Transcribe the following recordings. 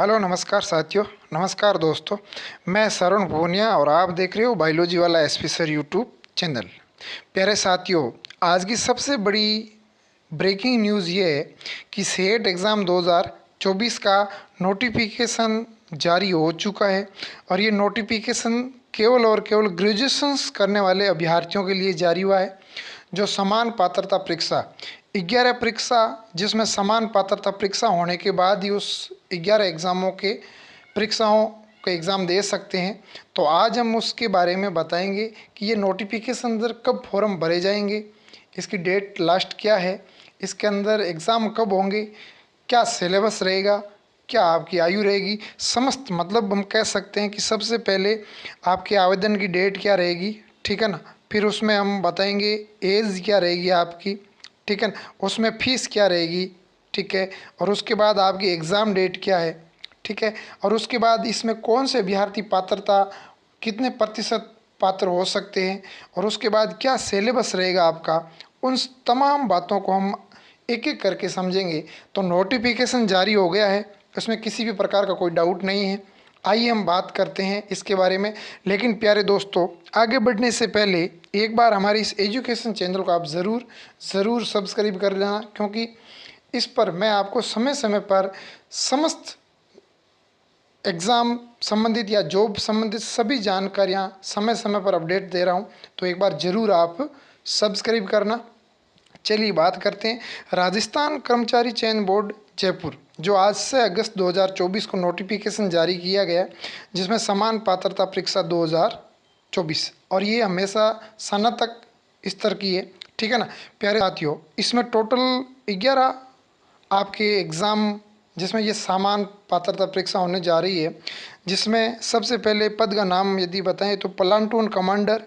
Hello नमस्कार साथियों। नमस्कार दोस्तों। मैं शरण भूनिया और आप देख रहे हो बायोलॉजी वाला एसपी सर यूट्यूब चैनल। प्यारे साथियों, आज की सबसे बड़ी ब्रेकिंग न्यूज़ ये है कि सेट एग्ज़ाम 2024 का नोटिफिकेशन जारी हो चुका है और ये नोटिफिकेशन केवल और केवल ग्रेजुएशंस करने वाले अभ्यर्थियों के लिए जारी हुआ है। जो समान पात्रता परीक्षा 11 परीक्षा, जिसमें समान पात्रता परीक्षा होने के बाद ही उस 11 एग्ज़ामों के परीक्षाओं का एग्ज़ाम दे सकते हैं। तो आज हम उसके बारे में बताएंगे कि ये नोटिफिकेशन अंदर कब फॉर्म भरे जाएंगे, इसकी डेट लास्ट क्या है, इसके अंदर एग्ज़ाम कब होंगे, क्या सिलेबस रहेगा, क्या आपकी आयु रहेगी, समस्त मतलब हम कह सकते हैं कि सबसे पहले आपके आवेदन की डेट क्या रहेगी, ठीक है ना। फिर उसमें हम बताएंगे एज क्या रहेगी आपकी, ठीक है ना, उसमें फ़ीस क्या रहेगी, ठीक है, और उसके बाद आपकी एग्ज़ाम डेट क्या है, ठीक है, और उसके बाद इसमें कौन से अभ्यर्थी पात्रता कितने प्रतिशत पात्र हो सकते हैं, और उसके बाद क्या सिलेबस रहेगा आपका। उन तमाम बातों को हम एक एक करके समझेंगे। तो नोटिफिकेशन जारी हो गया है, उसमें किसी भी प्रकार का कोई डाउट नहीं है। आइए हम बात करते हैं इसके बारे में। लेकिन प्यारे दोस्तों, आगे बढ़ने से पहले एक बार हमारे इस एजुकेशन चैनल को आप ज़रूर सब्सक्राइब कर लेना, क्योंकि इस पर मैं आपको समय समय पर समस्त एग्ज़ाम संबंधित या जॉब संबंधित सभी जानकारियाँ समय समय पर अपडेट दे रहा हूँ। तो एक बार ज़रूर आप सब्सक्राइब करना। चलिए बात करते हैं। राजस्थान कर्मचारी चयन बोर्ड जयपुर, जो आज से अगस्त 2024 को नोटिफिकेशन जारी किया गया, जिसमें समान पात्रता परीक्षा 2024, और ये हमेशा स्नातक स्तर की है, ठीक है ना। प्यारे साथियों, इसमें टोटल 11 आपके एग्ज़ाम, जिसमें ये समान पात्रता परीक्षा होने जा रही है, जिसमें सबसे पहले पद का नाम यदि बताएं तो प्लाटून कमांडर,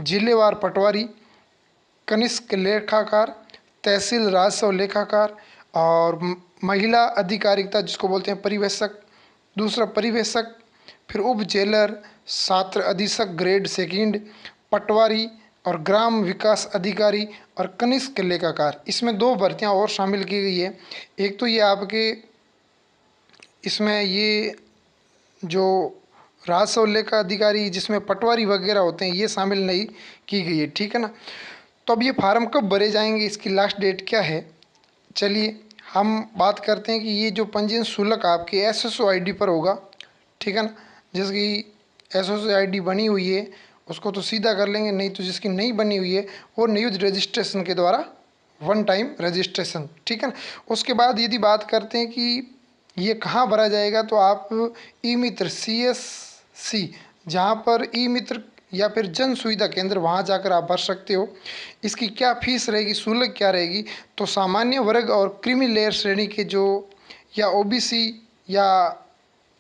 जिलेवार पटवारी, कनिष्क लेखाकार, तहसील राजस्व लेखाकार, और महिला अधिकारिता जिसको बोलते हैं परिवेशक, दूसरा परिवेशक, फिर उप जेलर, छात्र अधीक्षक ग्रेड सेकंड, पटवारी और ग्राम विकास अधिकारी और कनिष्क लेखाकार। इसमें 2 भर्तियां और शामिल की गई है। एक तो ये आपके इसमें ये जो राजस्व लेखा अधिकारी जिसमें पटवारी वगैरह होते हैं, ये शामिल नहीं की गई है, ठीक है ना। तो अब ये फार्म कब भरे जाएंगे, इसकी लास्ट डेट क्या है, चलिए हम बात करते हैं कि ये जो पंजीयन शुल्क आपके एसएसओ आईडी पर होगा, ठीक है ना। जिसकी एसएसओ आईडी बनी हुई है उसको तो सीधा कर लेंगे, नहीं तो जिसकी नहीं बनी हुई है वो न्यूज रजिस्ट्रेशन के द्वारा वन टाइम रजिस्ट्रेशन, ठीक है ना। उसके बाद यदि बात करते हैं कि ये कहाँ भरा जाएगा, तो आप ई मित्र CSC, जहाँ पर ई मित्र या फिर जन सुविधा केंद्र, वहाँ जाकर आप भर सकते हो। इसकी क्या फीस रहेगी, शुल्क क्या रहेगी, तो सामान्य वर्ग और क्रीमी लेयर श्रेणी के जो या ओबीसी या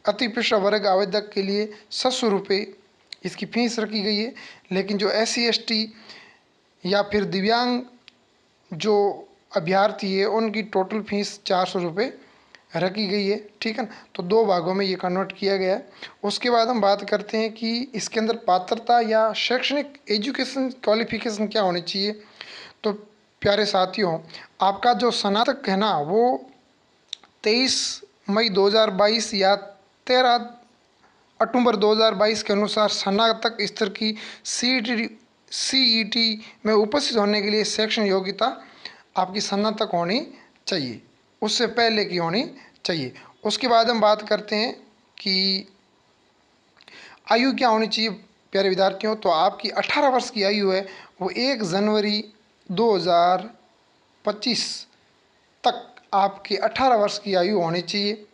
अति पिछड़ा वर्ग आवेदक के लिए 700 रुपये इसकी फीस रखी गई है। लेकिन जो SC ST या फिर दिव्यांग जो अभ्यर्थी है उनकी टोटल फीस 400 रुपये रखी गई है, ठीक है ना। तो 2 भागों में ये कन्वर्ट किया गया है। उसके बाद हम बात करते हैं कि इसके अंदर पात्रता या शैक्षणिक एजुकेशन क्वालिफिकेशन क्या होनी चाहिए। तो प्यारे साथियों, आपका जो स्नातक है ना, वो 23 मई 2022 या 13 अक्टूबर 2022 के अनुसार स्नातक स्तर की CET में उपस्थित होने के लिए शैक्षणिक योग्यता आपकी स्नातक होनी चाहिए, उससे पहले की होनी चाहिए। उसके बाद हम बात करते हैं कि आयु क्या होनी चाहिए प्यारे विद्यार्थियों। तो आपकी 18 वर्ष की आयु है वो 1 जनवरी 2025 तक आपकी 18 वर्ष की आयु होनी चाहिए,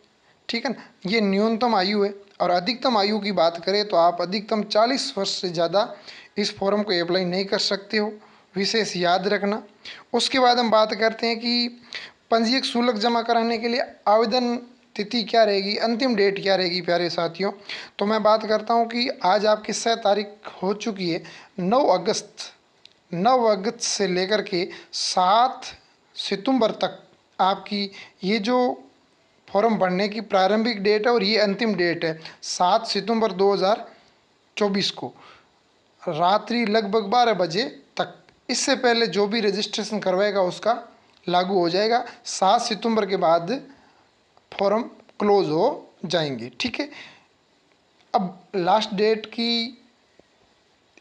ठीक है ना। ये न्यूनतम आयु है। और अधिकतम आयु की बात करें तो आप अधिकतम 40 वर्ष से ज़्यादा इस फॉर्म को अप्लाई नहीं कर सकते हो, विशेष याद रखना। उसके बाद हम बात करते हैं कि पंजीयक शुल्क जमा कराने के लिए आवेदन तिथि क्या रहेगी, अंतिम डेट क्या रहेगी प्यारे साथियों। तो मैं बात करता हूं कि आज आपकी 6 तारीख हो चुकी है। 9 अगस्त से लेकर के 7 सितंबर तक आपकी ये जो फॉर्म भरने की प्रारंभिक डेट है और ये अंतिम डेट है 7 सितंबर 2024 को रात्रि लगभग 12 बजे तक। इससे पहले जो भी रजिस्ट्रेशन करवाएगा उसका लागू हो जाएगा। 7 सितंबर के बाद फॉर्म क्लोज हो जाएंगे। ठीक है, अब लास्ट डेट की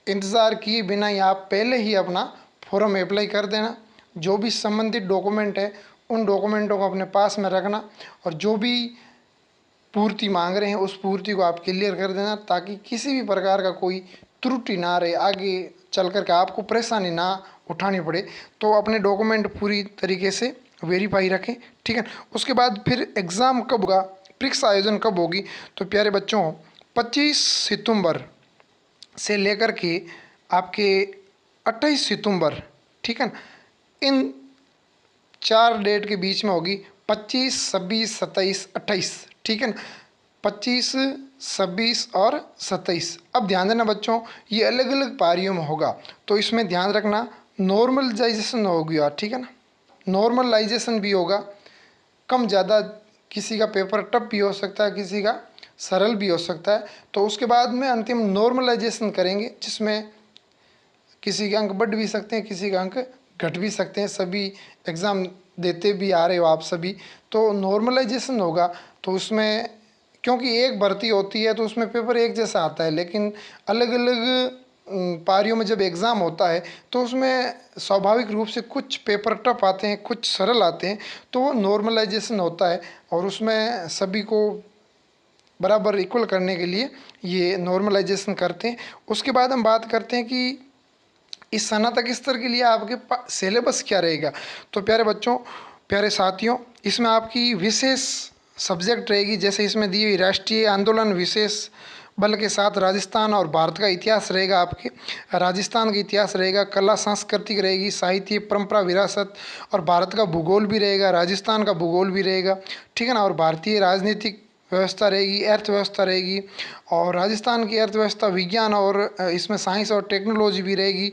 इंतज़ार किए बिना ही आप पहले ही अपना फॉर्म अप्लाई कर देना। जो भी संबंधित डॉक्यूमेंट है उन डॉक्यूमेंटों को अपने पास में रखना, और जो भी पूर्ति मांग रहे हैं उस पूर्ति को आप क्लियर कर देना, ताकि किसी भी प्रकार का कोई त्रुटि ना रहे, आगे चल कर के आपको परेशानी ना उठानी पड़े। तो अपने डॉक्यूमेंट पूरी तरीके से वेरीफाई रखें। ठीक है, उसके बाद फिर एग्ज़ाम कब होगा, परीक्षा आयोजन कब होगी, तो प्यारे बच्चों 25 सितंबर से लेकर के आपके 28 सितंबर, ठीक है ना, इन 4 डेट के बीच में होगी, 25, 26, 27, 28। ठीक है ना, 25, 26 और 27। अब ध्यान देना बच्चों, ये अलग अलग पारियों में होगा, तो इसमें ध्यान रखना नॉर्मलाइजेशन होगी यार। ठीक है ना, नॉर्मलाइजेशन भी होगा, कम ज़्यादा, किसी का पेपर टफ भी हो सकता है, किसी का सरल भी हो सकता है। तो उसके बाद में अंतिम नॉर्मलाइजेशन करेंगे, जिसमें किसी के अंक बढ़ भी सकते हैं, किसी का अंक घट भी सकते हैं। सभी एग्ज़ाम देते भी आ रहे हो आप सभी, तो नॉर्मलाइजेशन होगा। तो उसमें क्योंकि एक भर्ती होती है तो उसमें पेपर एक जैसा आता है, लेकिन अलग अलग पारियों में जब एग्ज़ाम होता है तो उसमें स्वाभाविक रूप से कुछ पेपर टफ आते हैं, कुछ सरल आते हैं, तो वो नॉर्मलाइजेशन होता है, और उसमें सभी को बराबर इक्वल करने के लिए ये नॉर्मलाइजेशन करते हैं। उसके बाद हम बात करते हैं कि इस स्नातक स्तर के लिए आपके पास सिलेबस क्या रहेगा। तो प्यारे बच्चों, प्यारे साथियों, इसमें आपकी विशेष सब्जेक्ट रहेगी, जैसे इसमें दी हुई राष्ट्रीय आंदोलन विशेष बल के साथ राजस्थान और भारत का इतिहास रहेगा। आपके राजस्थान का इतिहास रहेगा, कला सांस्कृतिक रहेगी, साहित्य परंपरा विरासत, और भारत का भूगोल भी रहेगा, राजस्थान का भूगोल भी रहेगा। ठीक है ना, और भारतीय राजनीतिक व्यवस्था रहेगी, अर्थव्यवस्था रहेगी, और राजस्थान की अर्थव्यवस्था विज्ञान और इसमें साइंस और टेक्नोलॉजी भी रहेगी,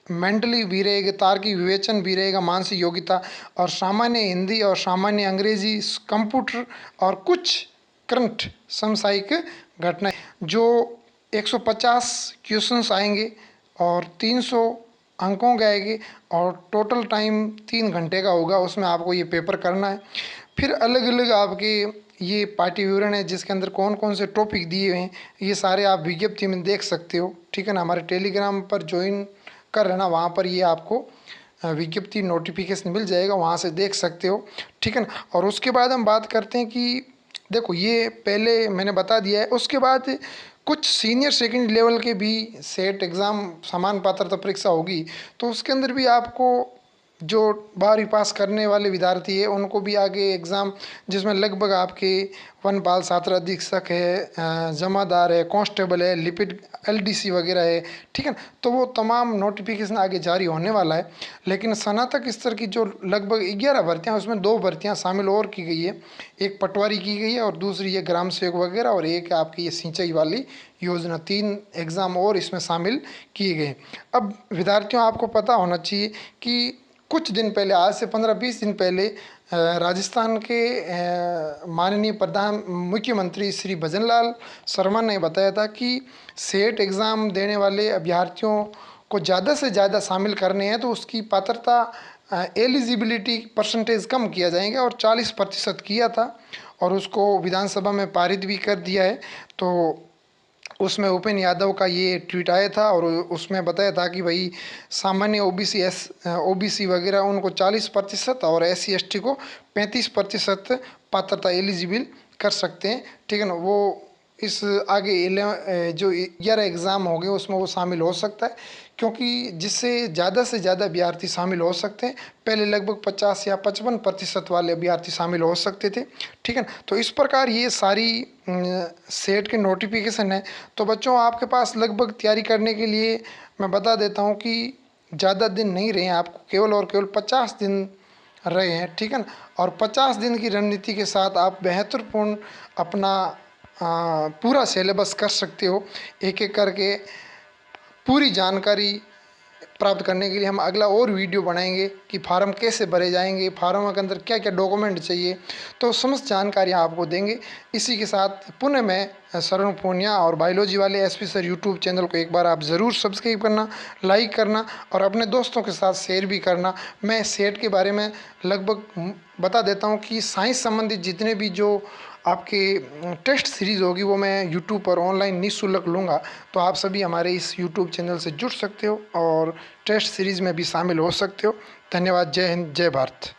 मेंटली भी रहेगा, तार्किक विवेचन भी रहेगा, मानसिक योग्यता, और सामान्य हिंदी और सामान्य अंग्रेजी, कंप्यूटर, और कुछ करंट समसामयिक घटनाएं। जो 150 क्वेश्चंस आएंगे और 300 अंकों के आएंगे, और टोटल टाइम 3 घंटे का होगा, उसमें आपको ये पेपर करना है। फिर अलग अलग आपके ये पाठ्य विवरण है, जिसके अंदर कौन कौन से टॉपिक दिए हुए हैं, ये सारे आप विज्ञप्ति में देख सकते हो। ठीक है ना, हमारे टेलीग्राम पर ज्वाइन कर लेना, वहाँ पर ये आपको विज्ञप्ति नोटिफिकेशन मिल जाएगा, वहाँ से देख सकते हो। ठीक है ना, और उसके बाद हम बात करते हैं कि देखो ये पहले मैंने बता दिया है, उसके बाद कुछ सीनियर सेकेंड लेवल के भी सेट एग्ज़ाम समान पात्रता परीक्षा होगी, तो उसके अंदर भी आपको जो 12वीं पास करने वाले विद्यार्थी है उनको भी आगे एग्ज़ाम, जिसमें लगभग आपके वनपाल छात्र अधीक्षक है, जमादार है, कांस्टेबल है, लिपिड एलडीसी वगैरह है। ठीक है ना, तो वो तमाम नोटिफिकेशन आगे जारी होने वाला है। लेकिन स्नातक स्तर की जो लगभग 11 भर्तियाँ, उसमें 2 भर्तियाँ शामिल और की गई है, एक पटवारी की गई है और दूसरी ये ग्राम सेवक वगैरह, और एक आपकी ये सिंचाई वाली योजना। 3 एग्ज़ाम और इसमें शामिल किए गए। अब विद्यार्थियों, आपको पता होना चाहिए कि कुछ दिन पहले, आज से 15-20 दिन पहले, राजस्थान के माननीय प्रधान मुख्यमंत्री श्री भजनलाल शर्मा ने बताया था कि सेट एग्ज़ाम देने वाले अभ्यर्थियों को ज़्यादा से ज़्यादा शामिल करने हैं, तो उसकी पात्रता एलिजिबिलिटी परसेंटेज कम किया जाएगा, और 40% किया था, और उसको विधानसभा में पारित भी कर दिया है। तो उसमें उपेंद्र यादव का ये ट्वीट आया था, और उसमें बताया था कि भाई सामान्य ओबीसी वगैरह उनको 40% और SC ST को 35% पात्रता एलिजिबल कर सकते हैं। ठीक है ना, वो इस आगे जो 11 एग्ज़ाम हो गए उसमें वो शामिल हो सकता है, क्योंकि जिससे ज़्यादा से ज़्यादा अभ्यर्थी शामिल हो सकते हैं। पहले लगभग 50 या 55% वाले अभ्यर्थी शामिल हो सकते थे। ठीक है ना, तो इस प्रकार ये सारी सेट के नोटिफिकेशन है। तो बच्चों, आपके पास लगभग तैयारी करने के लिए मैं बता देता हूँ कि ज़्यादा दिन नहीं रहे हैं, आपको केवल और केवल 50 दिन रहे हैं। ठीक है ना, और 50 दिन की रणनीति के साथ आप बेहतरपूर्ण अपना पूरा सिलेबस कर सकते हो। एक एक करके पूरी जानकारी प्राप्त करने के लिए हम अगला और वीडियो बनाएंगे कि फार्म कैसे भरे जाएंगे, फार्म के अंदर क्या क्या डॉक्यूमेंट चाहिए, तो समस्त जानकारियाँ आपको देंगे। इसी के साथ पुनः मैं सरण पूनिया और बायोलॉजी वाले एसपी सर यूट्यूब चैनल को एक बार आप ज़रूर सब्सक्राइब करना, लाइक करना और अपने दोस्तों के साथ शेयर भी करना। मैं सेट के बारे में लगभग बता देता हूँ कि साइंस संबंधित जितने भी जो आपके टेस्ट सीरीज़ होगी वो मैं यूट्यूब पर ऑनलाइन निःशुल्क लूँगा, तो आप सभी हमारे इस यूट्यूब चैनल से जुड़ सकते हो और टेस्ट सीरीज़ में भी शामिल हो सकते हो। धन्यवाद। जय हिंद, जय भारत।